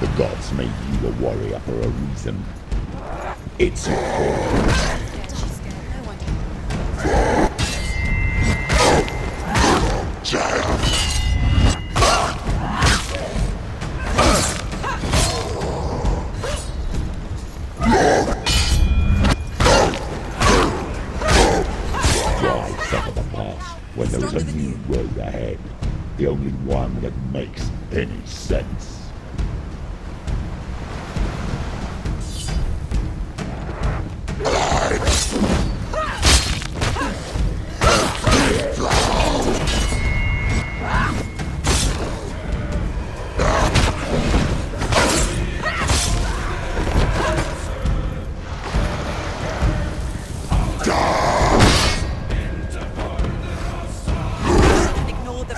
The gods made you a warrior for a reason. It's your calling. Scared, she's scared. No one. Why suffer the past when there is a new road ahead? The only one that makes any sense. Ignore the.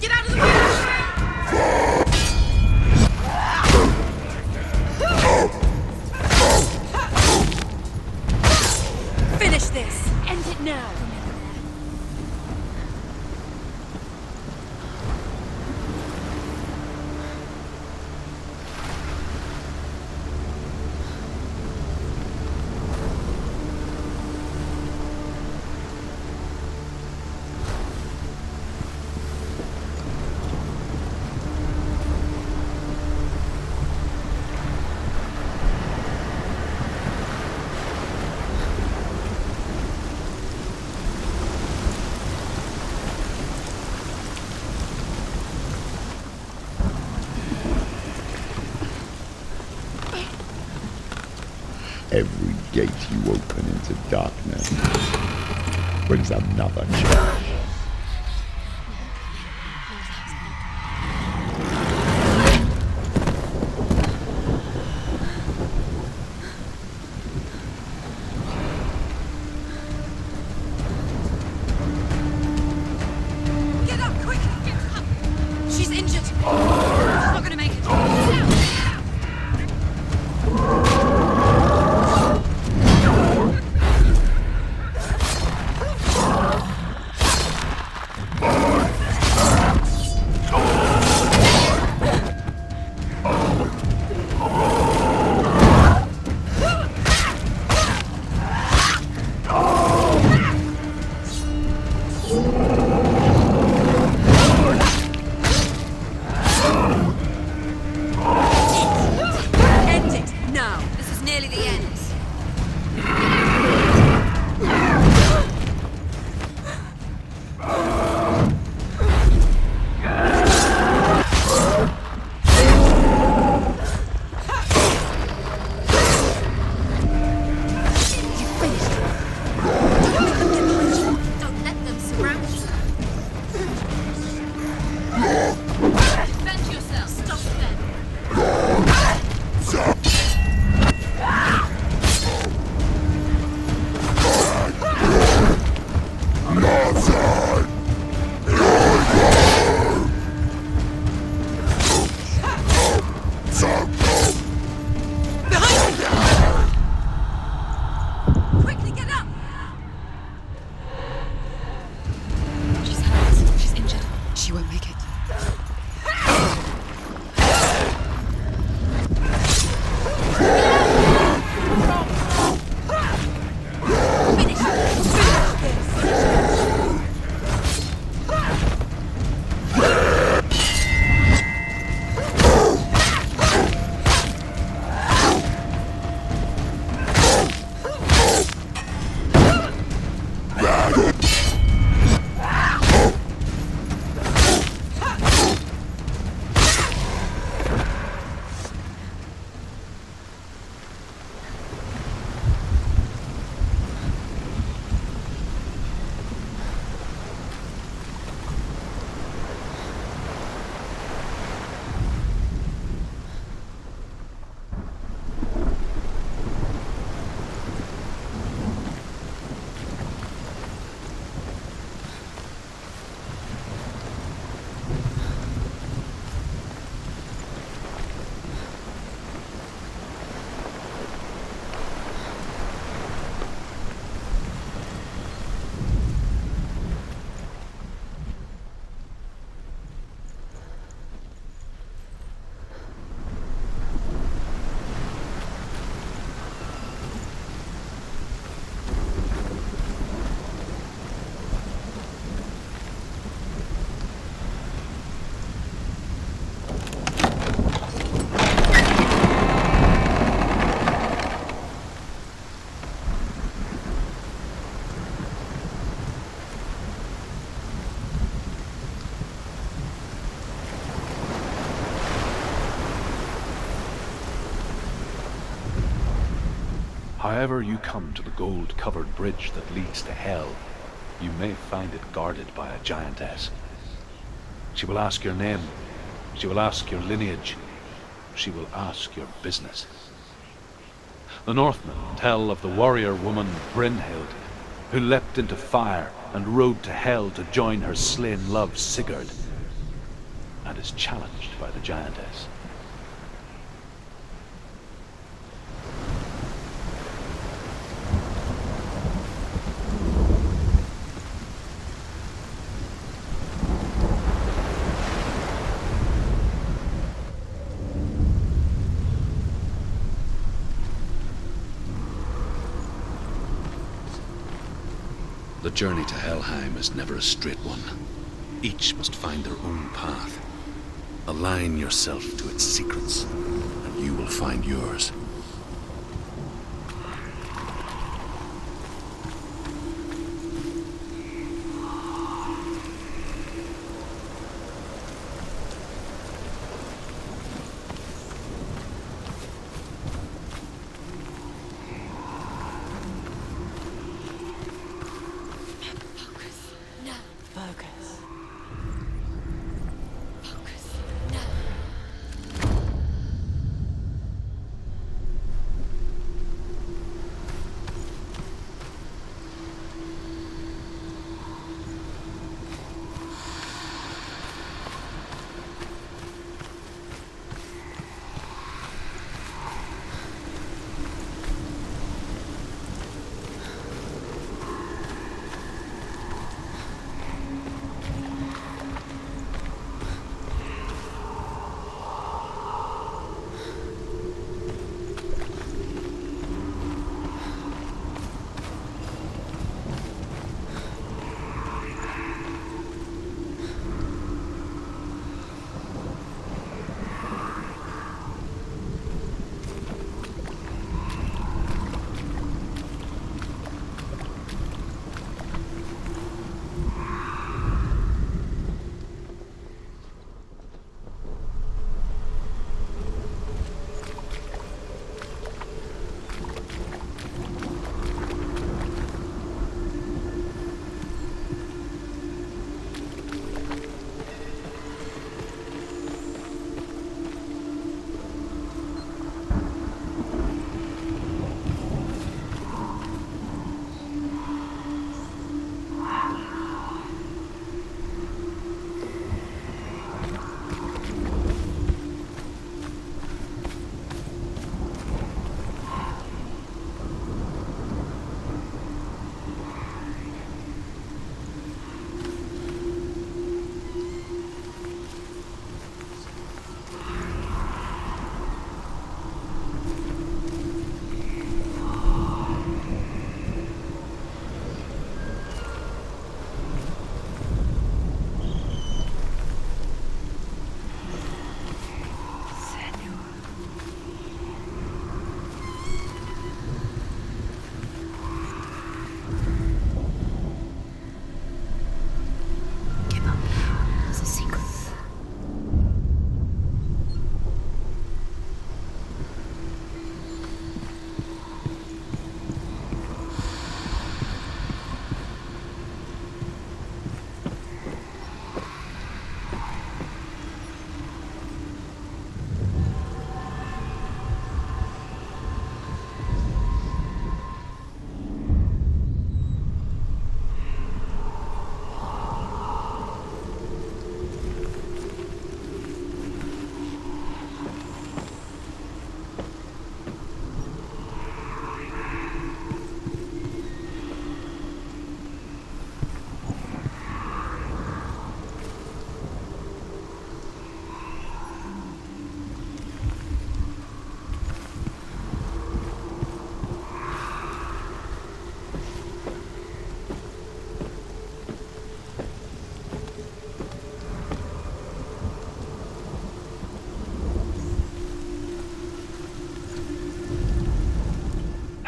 Get out of the way! Finish this! End it now! Every gate you open into darkness brings another change. Get up, quick! Get up! She's injured! She's not gonna make it! However you come to the gold-covered bridge that leads to hell, you may find it guarded by a giantess. She will ask your name. She will ask your lineage. She will ask your business. The Northmen tell of the warrior woman Brynhild, who leapt into fire and rode to hell to join her slain love Sigurd, and is challenged by the giantess. The journey to Helheim is never a straight one. Each must find their own path. Align yourself to its secrets, and you will find yours. Focus now. Focus. Focus now.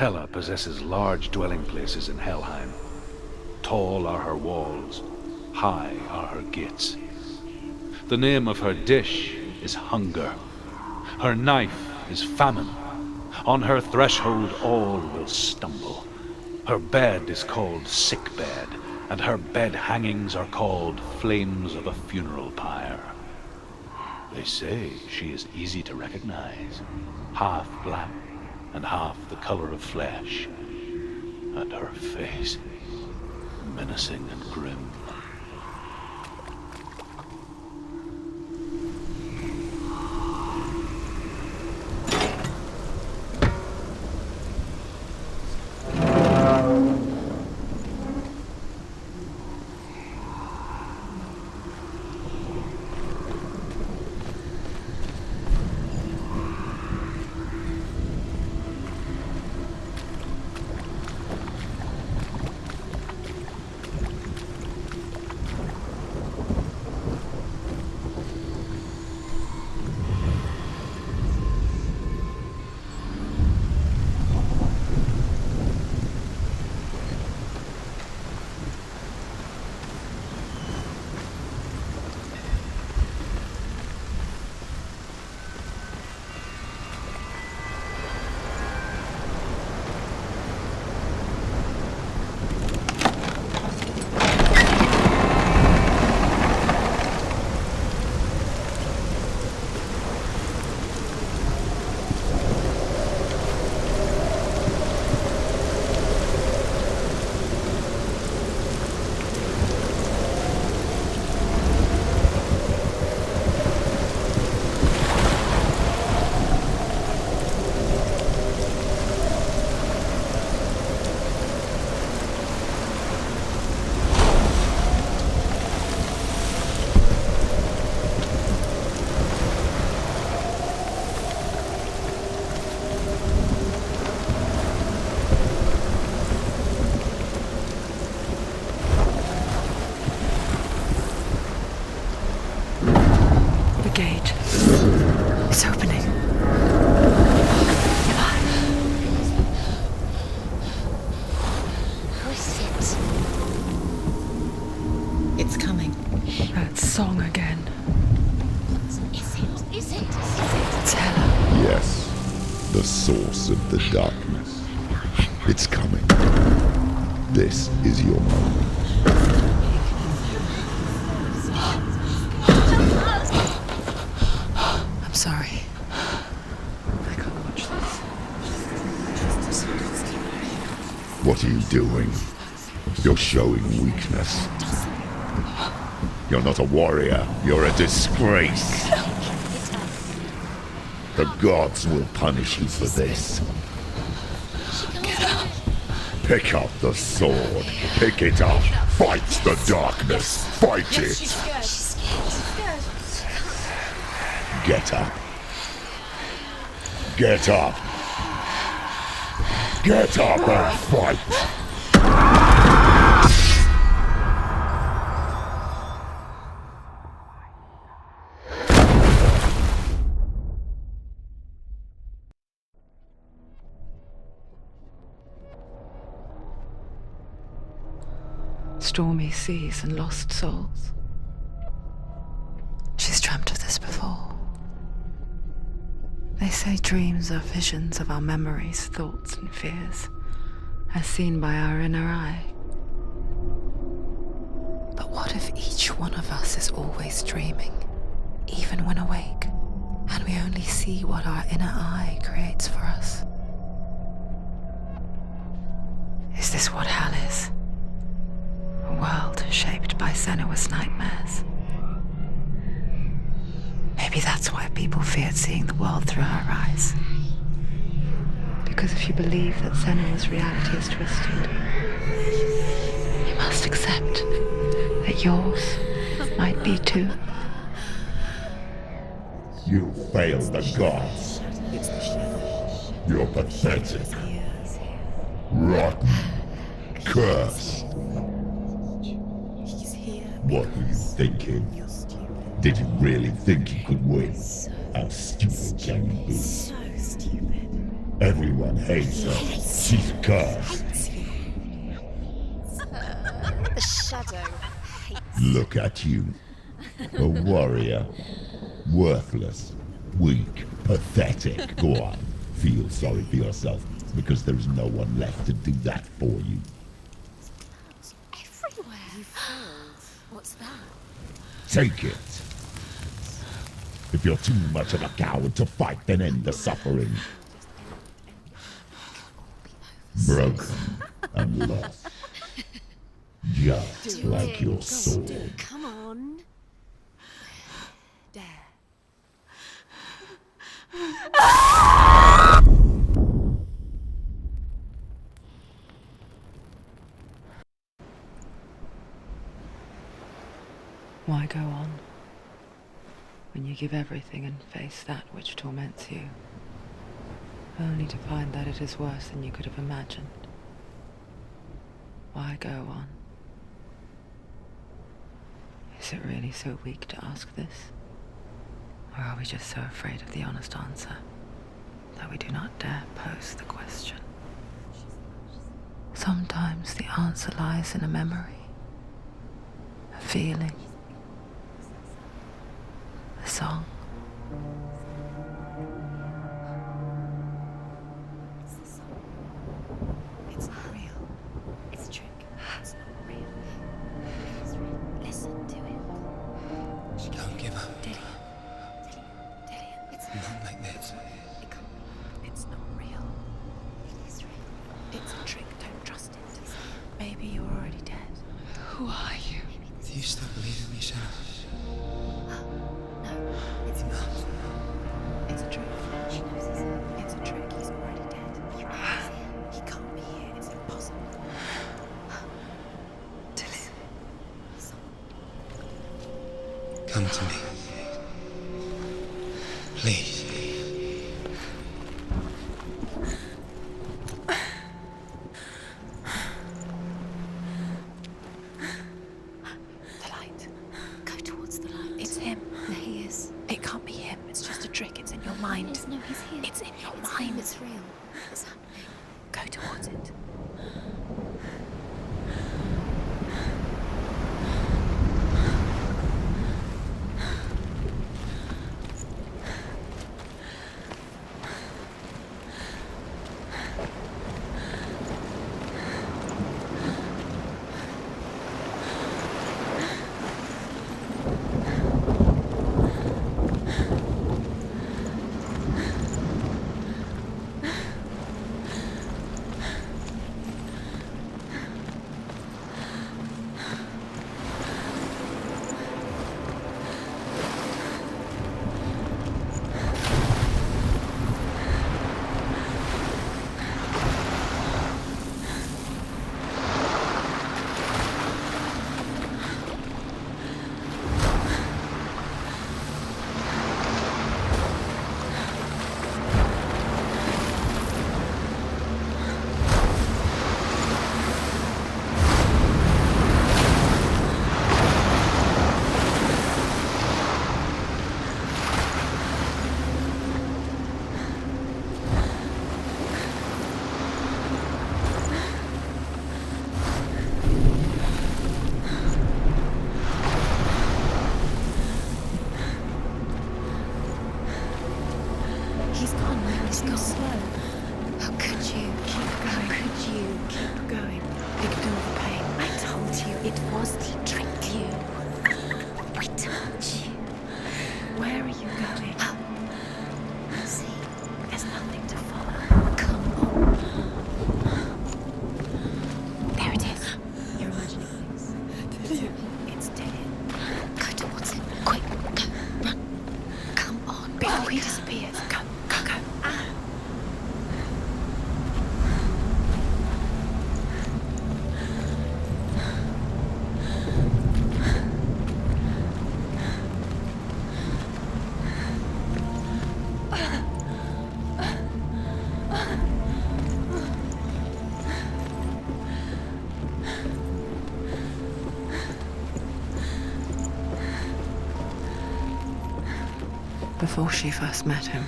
Hela possesses large dwelling places in Helheim. Tall are her walls, high are her gates. The name of her dish is hunger. Her knife is famine. On her threshold all will stumble. Her bed is called sick bed, and her bed hangings are called flames of a funeral pyre. They say she is easy to recognize, half black and half the color of flesh, and her face menacing and grim. The source of the darkness. It's coming. This is your moment. I'm sorry. I can't watch this. What are you doing? You're showing weakness. You're not a warrior. You're a disgrace. The gods will punish you for this. Get up. Pick up the sword. Pick it up. Fight the darkness. Fight it. She's scared. She's scared. Get up. Get up. Get up and fight. Stormy seas and lost souls. She's dreamt of this before. They say dreams are visions of our memories, thoughts and fears, as seen by our inner eye. But what if each one of us is always dreaming, even when awake, and we only see what our inner eye creates for us? Is this what hell is? A world shaped by Senua's nightmares. Maybe that's why people feared seeing the world through her eyes. Because if you believe that Senua's reality is twisted, you must accept that yours might be too. You failed the gods. You're pathetic. Rotten. Cursed. What were you thinking? Did you really think you could win? How stupid can you be? So stupid. Everyone hates her. She's cursed. The shadow hates. Look at you. A warrior. Worthless. Weak. Pathetic. Go on. feel sorry for yourself because there's no one left to do that for you. Everywhere. You failed. What's that? Take it. If you're too much of a coward to fight, then end the suffering. Broken and lost. Just like your sword. Come on. Dare. Why go on when you give everything and face that which torments you, only to find that it is worse than you could have imagined? Why go on? Is it really so weak to ask this? Or are we just so afraid of the honest answer that we do not dare pose the question? Sometimes the answer lies in a memory, a feeling, a song. It's not real. It's a trick. It's not real. It is real. Listen to it. Don't give up. Dillian. It's Not like this. It can't be. It's not real. It is real. It's a trick. Don't trust it. Maybe you're already dead. Who are you? Do you still believe in me, Shannon? No, it's not. It's a trick. She knows he's here. It's a trick. He's already dead. He can't be here. It's impossible. Dillian. Come to me. Please. The light. Go towards the light. It's him. There he is. It can't be him. It's just a trick. It's in your mind. No, he's here. It's in your mind. It's real. It's happening. Go towards it. He's gone now. He's gone. Slow. How could you? How could you? Keep going. Ignore the pain. I told you it was to trick you. I told you. Where are you going? See, there's nothing to follow. Come on. There it is. You're imagining things. It's Dillian. Go towards him. Quick, go, run. Come on. Before he disappears. Go, go, go. Before she first met him,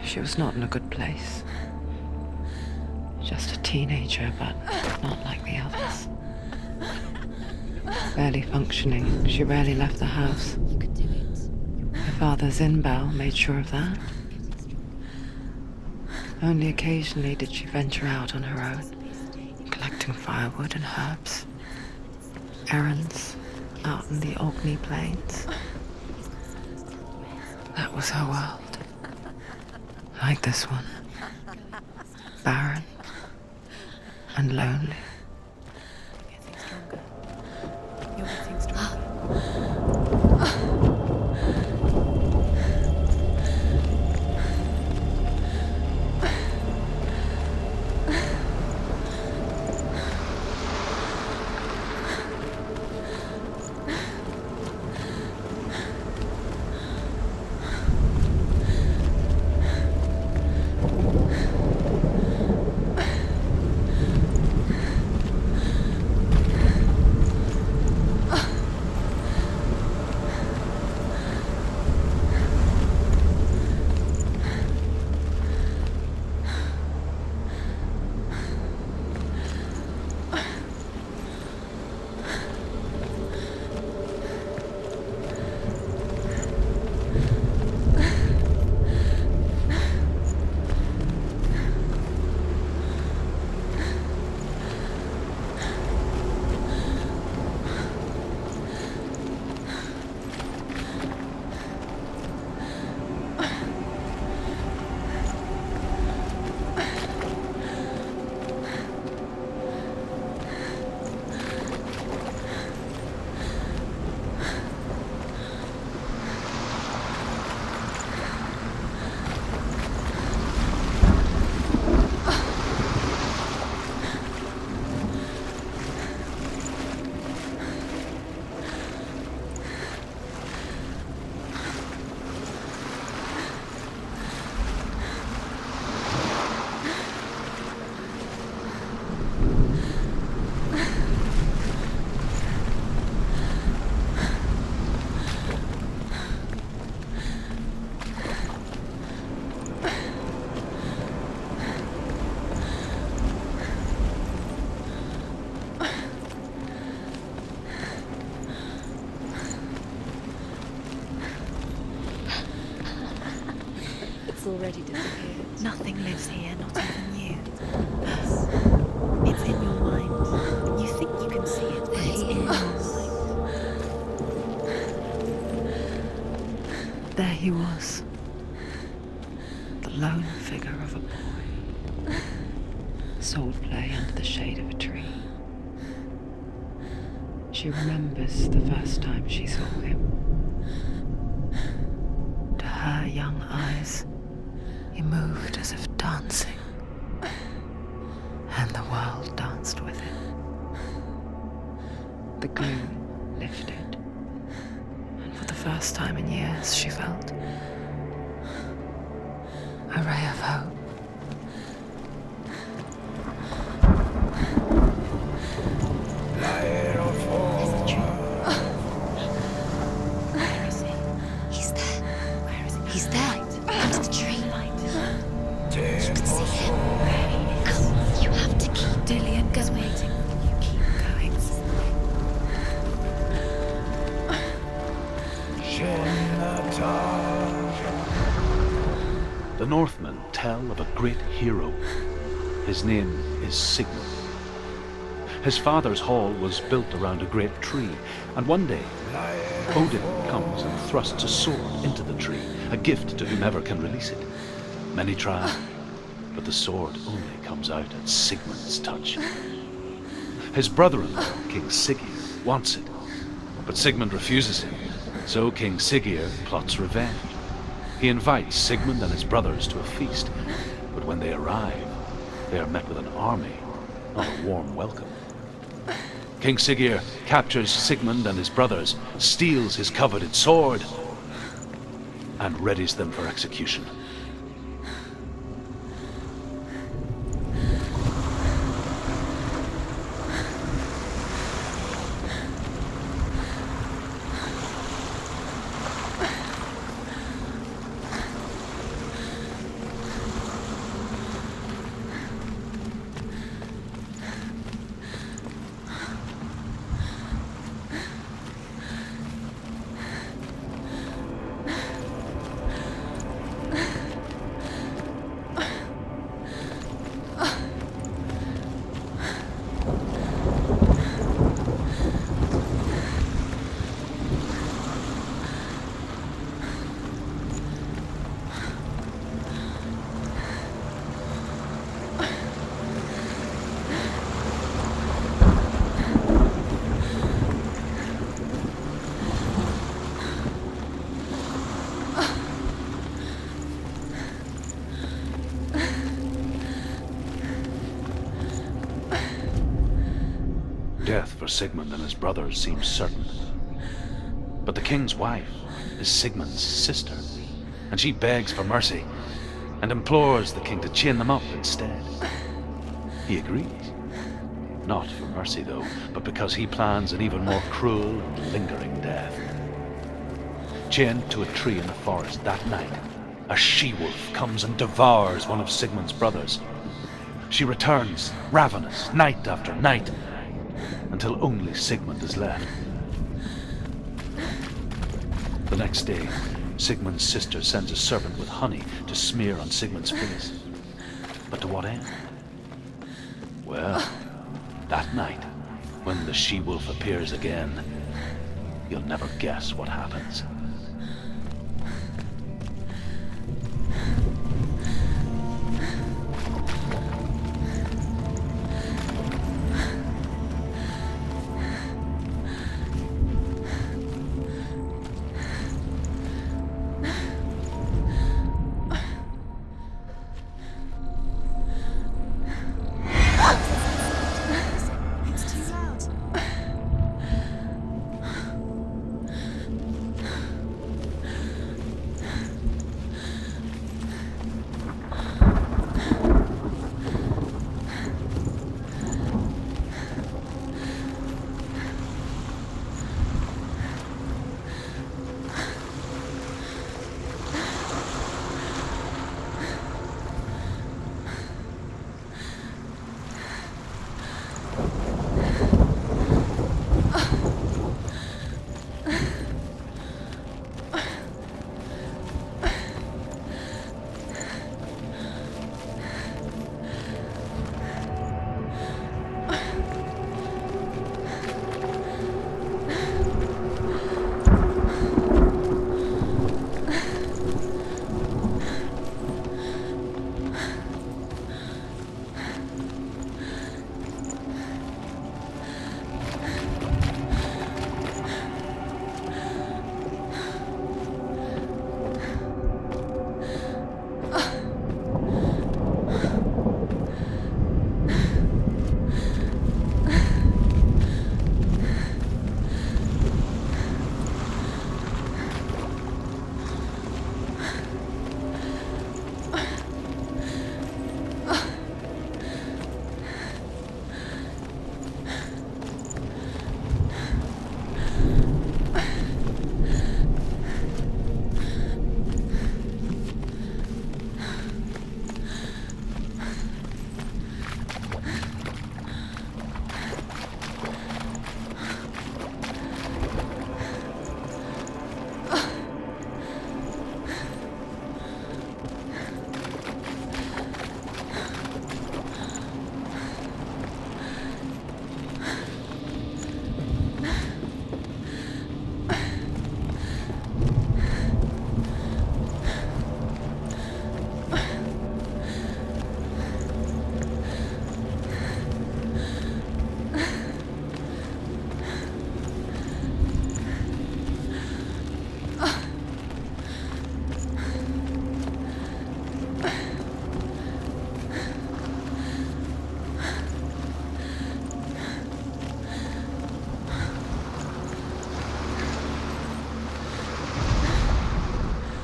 she was not in a good place. Just a teenager, but not like the others. Barely functioning, she rarely left the house. You could do it. Her father, Zinbao, made sure of that. Only occasionally did she venture out on her own, collecting firewood and herbs. Errands out in the Orkney Plains. That was her world. Like this one. Barren and lonely. Getting stronger. You're getting stronger. Already disappeared. Nothing lives here, not even you. It's in your mind. You think you can see it, but it's in your mind. There he was. The lone figure of a boy. Sword play under the shade of a tree. She remembers the first time she saw him. To her young eyes, he moved as if dancing, and the world danced with him. The gloom lifted, and for the first time in years she felt a ray of hope. Is it true? Where is he? He's there. Where is he? He's there. Under the tree. You can see him. Come, you have to keep Dillian go waiting. You keep going. The Northmen tell of a great hero. His name is Sigmund. His father's hall was built around a great tree, and one day Odin comes and thrusts a sword into the tree, a gift to whomever can release it. Many try, but the sword only comes out at Sigmund's touch. His brother-in-law, King Siggeir, wants it, but Sigmund refuses him, so King Siggeir plots revenge. He invites Sigmund and his brothers to a feast, but when they arrive, they are met with an army, not a warm welcome. King Siggeir captures Sigmund and his brothers, steals his coveted sword, and readies them for execution. Death for Sigmund and his brothers seems certain. But the king's wife is Sigmund's sister, and she begs for mercy and implores the king to chain them up instead. He agrees. Not for mercy, though, but because he plans an even more cruel and lingering death. Chained to a tree in the forest that night, a she-wolf comes and devours one of Sigmund's brothers. She returns, ravenous, night after night, until only Sigmund is left. The next day, Sigmund's sister sends a servant with honey to smear on Sigmund's face. But to what end? Well, that night, when the she-wolf appears again, you'll never guess what happens. It's too loud.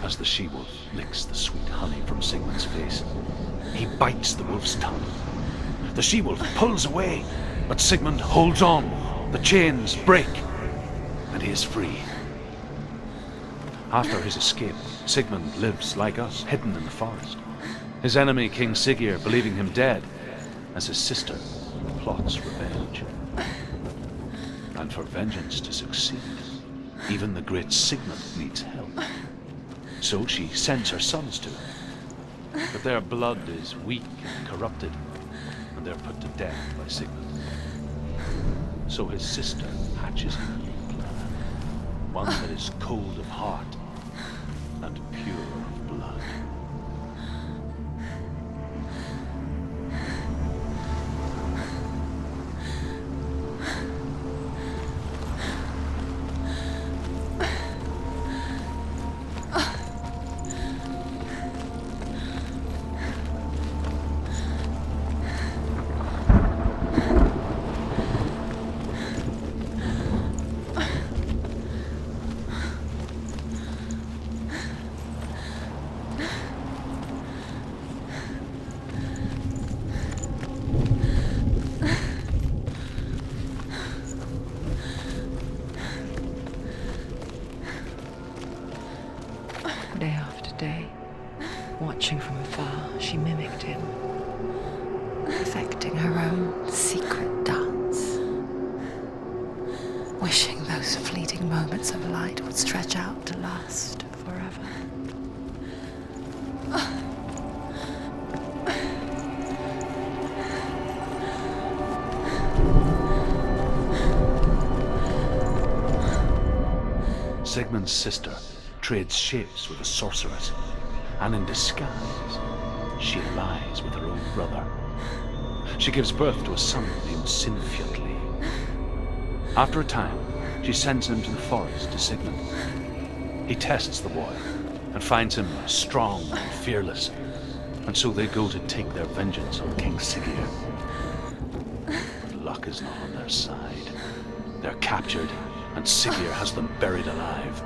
As the she-wolf licks the sweet honey from Sigmund's face, he bites the wolf's tongue. The she-wolf pulls away, but Sigmund holds on. The chains break, and he is free. After his escape, Sigmund lives like us, hidden in the forest. His enemy, King Siggeir, believing him dead, as his sister plots revenge. And for vengeance to succeed, even the great Sigmund needs help. So she sends her sons to him. But their blood is weak and corrupted, and they're put to death by Sigmund. So his sister hatches a new plan, one that is cold of heart and pure of blood. perfecting her own secret dance, wishing those fleeting moments of light would stretch out to last forever. Sigmund's sister trades shapes with a sorceress, and in disguise, she lies with her own brother. She gives birth to a son named Sinfjotli. After a time, she sends him to the forest to Sigmund. He tests the boy and finds him strong and fearless, and so they go to take their vengeance on King Siggeir. But luck is not on their side. They're captured, and Siggeir has them buried alive.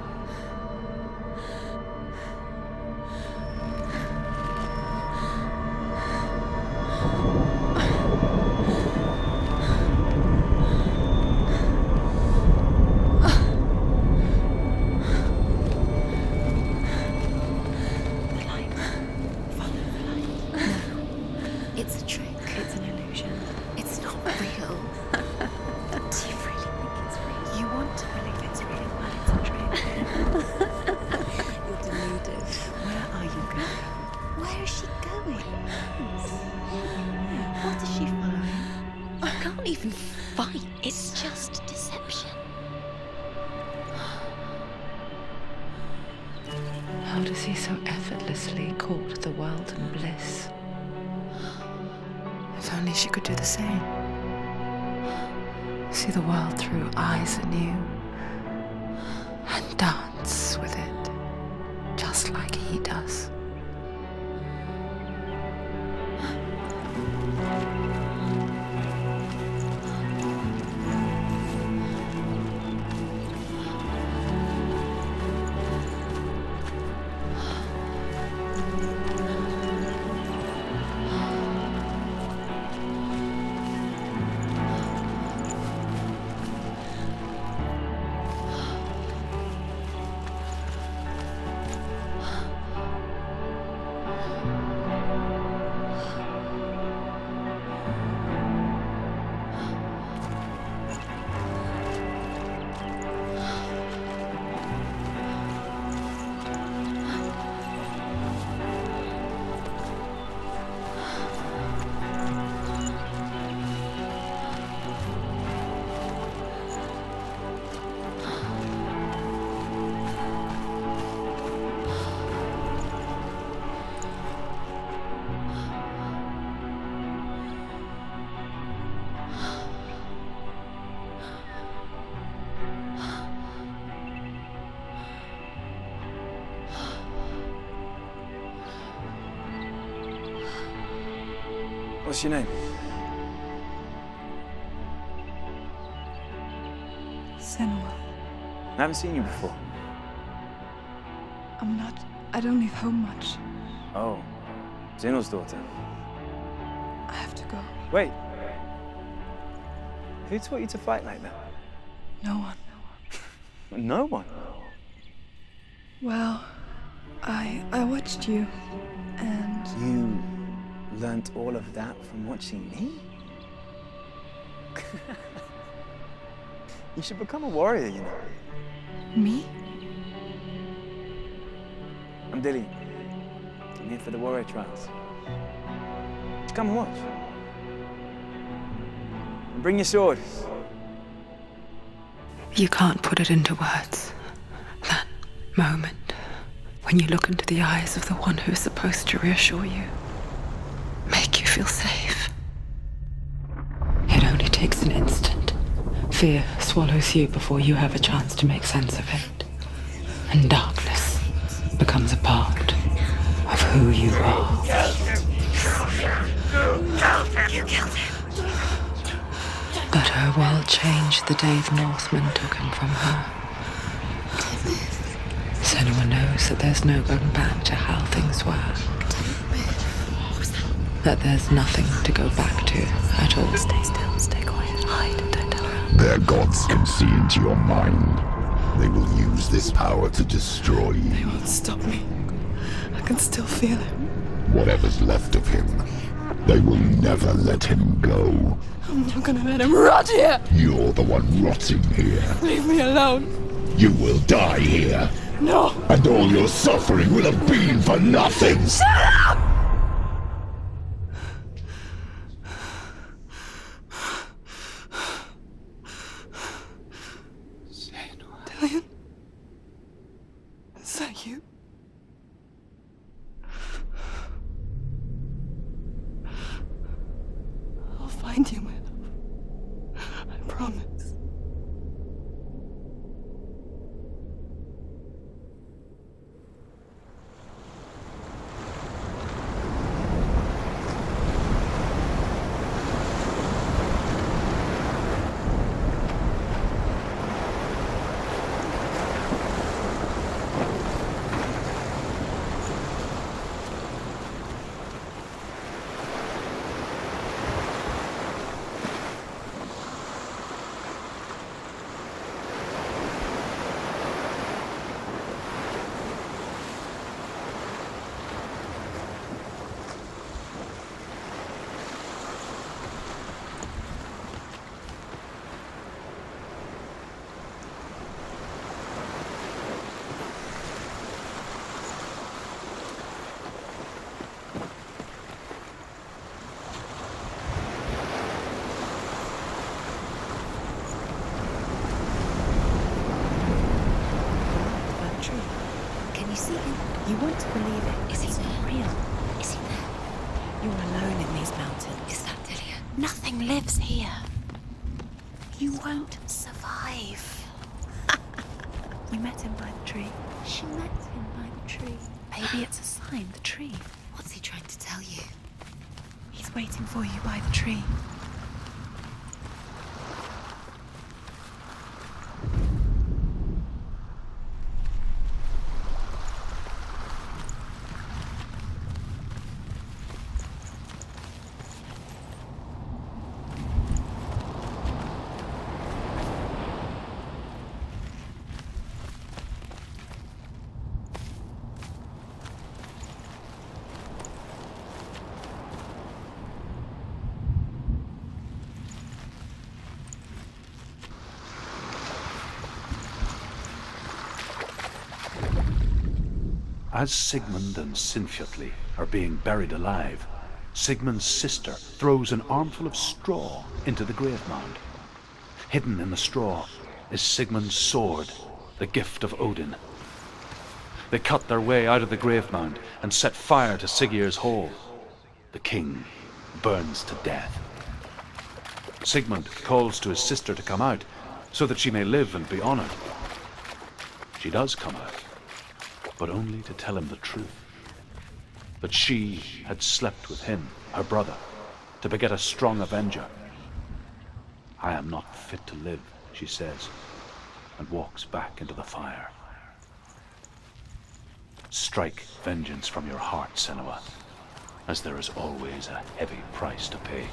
It's a trick. It's an illusion. It's not real. Do you really think it's real? You want to believe it's real, but it's a trick. You're deluded. Where are you going? Where is she going? What does she find? You can't even fight. It's just deception. How does he so effortlessly court the world and bliss? If only she could do the same. See the world through eyes anew and dance with it, just like he does. What's your name? Senua. I haven't seen you before. I don't leave home much. Oh, Zeno's daughter. I have to go. Wait. Who taught you to fight like that? No one. No one? Well, I watched you, and You learnt all of that from watching me? You should become a warrior, you know. me? I'm Dillian. I'm here for the warrior trials. Just come and watch. And bring your sword. You can't put it into words. That moment when you look into the eyes of the one who is supposed to reassure you, make you feel safe. It only takes an instant. Fear swallows you before you have a chance to make sense of it. And darkness becomes a part of who you are. But her world changed the day the Northmen took him from her. Senua knows that there's no going back to how things were. That there's nothing to go back to at all. Stay still, stay quiet, hide, don't tell her. Their gods can see into your mind. They will use this power to destroy They you. won't stop me. I can still feel him. Whatever's left of him They will never let him go. I'm not gonna let him rot here! You're the one rotting here. Leave me alone! You will die here. No! And all your suffering will have been for nothing. Shut up! Dillian? Is that you? I'll find you, my love. I promise. Can you see him? You want to believe it. Is he not real? Is he there? You're alone in these mountains. Is that Dillian? Nothing lives here. You won't survive. You met him by the tree. She met him by the tree. Maybe it's a sign, the tree. What's he trying to tell you? He's waiting for you by the tree. As Sigmund and Sinfjotli are being buried alive, Sigmund's sister throws an armful of straw into the grave mound. Hidden in the straw is Sigmund's sword, the gift of Odin. They cut their way out of the grave mound and set fire to Siggeir's hall. The king burns to death. Sigmund calls to his sister to come out so that she may live and be honored. She does come out, but only to tell him the truth. That she had slept with him, her brother, to beget a strong avenger. I am not fit to live, she says, and walks back into the fire. Strike vengeance from your heart, Senua, as there is always a heavy price to pay.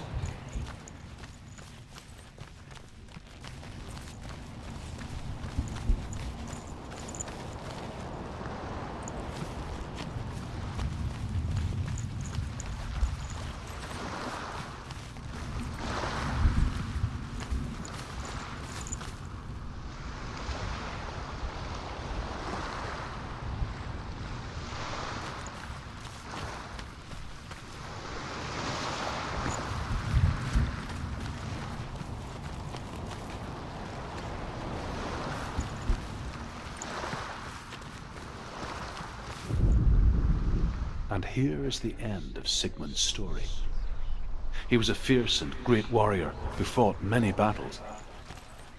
And here is the end of Sigmund's story. He was a fierce and great warrior who fought many battles.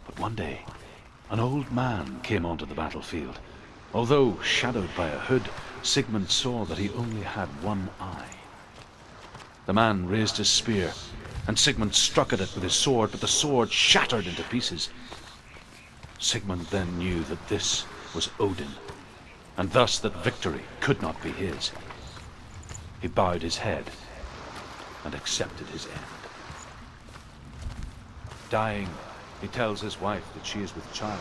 But one day, an old man came onto the battlefield. Although shadowed by a hood, Sigmund saw that he only had one eye. The man raised his spear, and Sigmund struck at it with his sword, but the sword shattered into pieces. Sigmund then knew that this was Odin, and thus that victory could not be his. He bowed his head and accepted his end. Dying, he tells his wife that she is with child,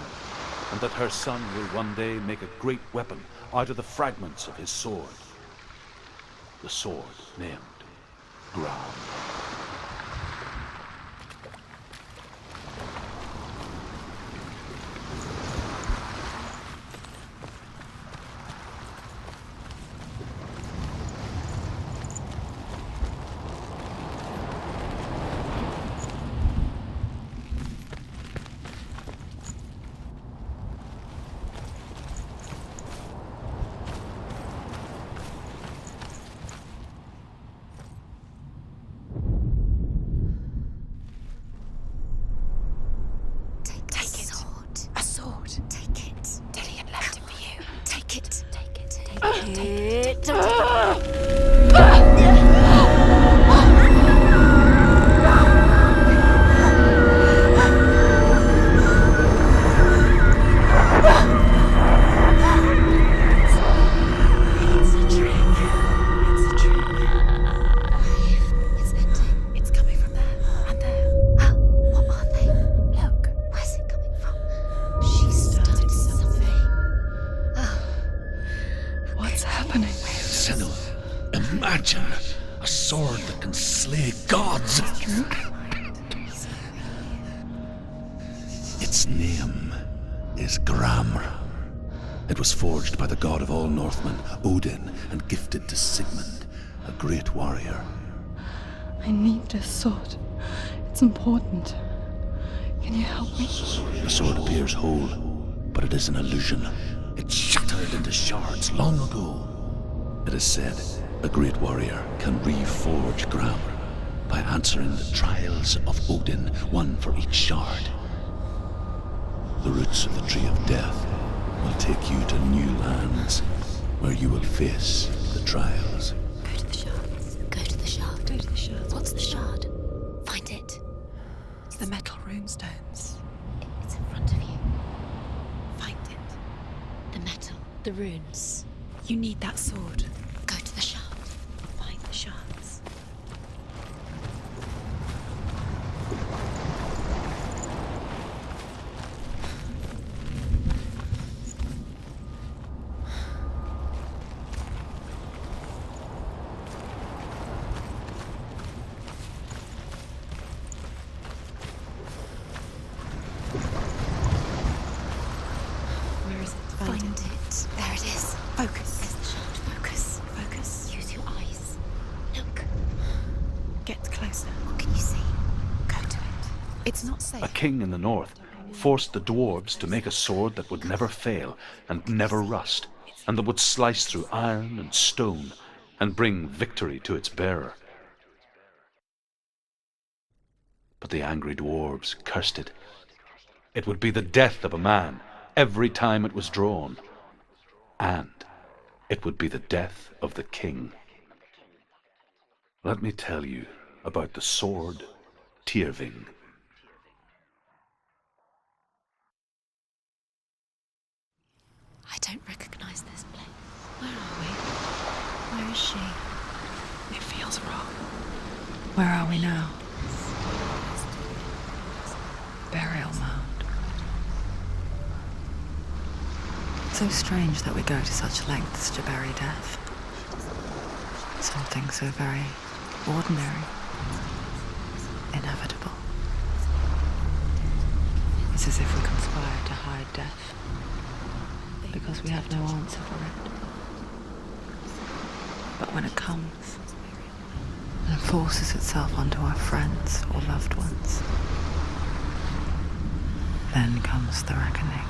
and that her son will one day make a great weapon out of the fragments of his sword. The sword named ground. Take it. A sword. Take it. Dillian left it for you. Take it. Take it. Take it. It's a trick. It's a trick. It's ending. It's coming from there and there. Oh, what are they? Look, where's it coming from? She started something. Oh, What's happening? Senua, imagine a sword that can slay gods. Its name is Gramr. It was forged by the god of all Northmen, Odin, and gifted to Sigmund, a great warrior. I need this sword. It's important. Can you help me? The sword appears whole, but it is an illusion. It shattered into shards long ago. It is said a great warrior can reforge Gramr by answering the trials of Odin, one for each shard. The roots of the Tree of Death will take you to new lands where you will face the trials. go to the shards. Go to the shard. Go to the shards. What's the shard? Find it. It's the metal runestones. It's in front of you. Find it. The metal. The runes. You need that sword. Go to the shard. Find the shards. Where is it? Find it. There it is. Focus. There's the shard. Focus. Focus. Use your eyes. Look. Get closer. What can you see? Go to it. It's not safe. A king in the north forced the dwarves to make a sword that would never fail and never rust, and that would slice through iron and stone and bring victory to its bearer. But the angry dwarves cursed it. It would be the death of a man every time it was drawn, and it would be the death of the king. Let me tell you about the sword Tyrving. I don't recognize this place. Where are we? Where is she? It feels wrong. Where are we now? Burial mound. So strange that we go to such lengths to bury death. Something so very ordinary, inevitable. It's as if we conspire to hide death, because we have no answer for it. But when it comes, and forces itself onto our friends or loved ones, then comes the reckoning.